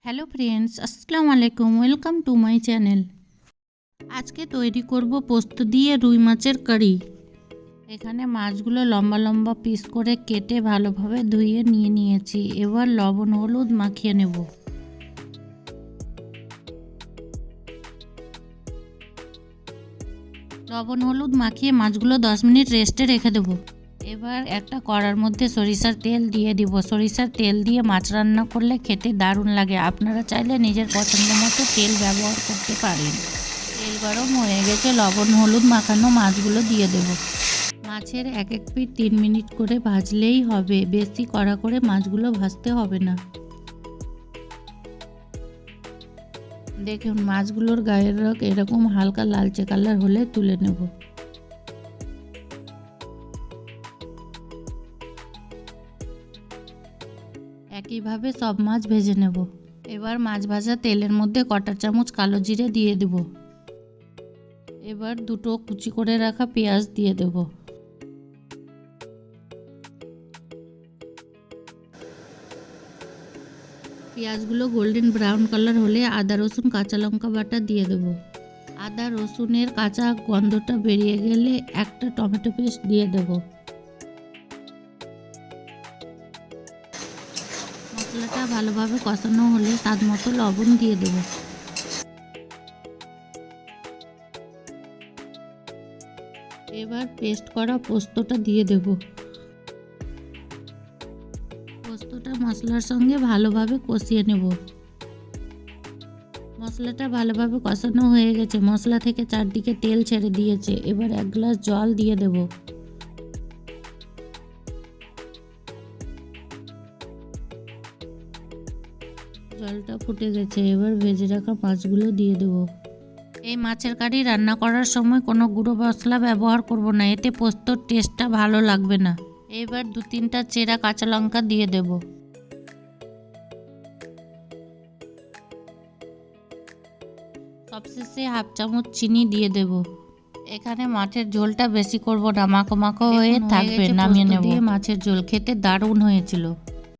Hello friends, আসসালামু আলাইকুম। Welcome to my channel. আজকে তৈরি করব পোস্ত দিয়ে রুই মাছের কারি। এখানে মাছগুলো লম্বা লম্বা পিস করে কেটে ভালোভাবে ধুয়ে নিয়ে নিয়েছি। এবার লবণ হলুদ মাখিয়ে নেব। লবণ হলুদ মাখিয়ে মাছগুলো 10 মিনিট রেস্টে রেখে দেব। এবার একটা কড়ার মধ্যে সরিষার তেল দিয়ে দিব। সরিষার তেল দিয়ে মাছ রান্না করলে খেতে দারুণ লাগে। আপনারা চাইলে নিজের পছন্দ মতো তেল ব্যবহার করতে পারেন। তেল গরম হয়ে গেছে, লবণ হলুদ মাখানো মাছগুলো দিয়ে দেব। মাছের এক এক পিঠ 3 মিনিট করে ভাজলেই হবে, বেশি কড়া করে মাছগুলো ভাজতে হবে না। দেখুন মাছগুলোর গায়ের রং এরকম হালকা লালচে কালার হলে তুলে নেব। একইভাবে সব মাছ ভেজে নেব। এবার মাছ ভাজা তেলের মধ্যে কটা চামচ কালো জিরে দিয়ে দেব। এবার দুটো কুচি করে রাখা পেঁয়াজ দিয়ে দেব। পেঁয়াজগুলো গোল্ডেন ব্রাউন কালার হলে আদা রসুন কাঁচা লঙ্কা বাটা দিয়ে দেব। আদা রসুনের কাঁচা গন্ধটা বেরিয়ে গেলে একটা টমেটো পেস্ট দিয়ে দেব। মশলাটা ভালোভাবে কষানো হলে স্বাদ মতো লবণ দিয়ে দেব। এবার পেস্ট করা পোস্তটা দিয়ে দেব। পোস্তটা মশলার সঙ্গে ভালোভাবে কষিয়ে নেব। মশলাটা ভালোভাবে কষানো হয়ে গেছে, মশলা থেকে চারদিকে তেল ছেড়ে দিয়েছে। এবার 1 গ্লাস জল দিয়ে দেব। জলটা ফুটে গেছে, এবার ভেজে রাখা মাছগুলো দিয়ে দেব। এই মাছের কারি রান্না করার সময় কোনো গুঁড়ো মশলা ব্যবহার করব না, এতে পোস্তর টেস্টটা ভালো লাগবে না। এবার 2-3টা চেরা কাঁচা লঙ্কা দিয়ে দেব। সবশেষে 1/2 চামচ চিনি দিয়ে দেব। এখানে মাছের ঝোলটা বেশি করব না, মাখো মাখো হয়ে থাকবে। নামিয়ে নেব। দিয়ে মাছের ঝোল খেতে দারুণ হয়েছিল।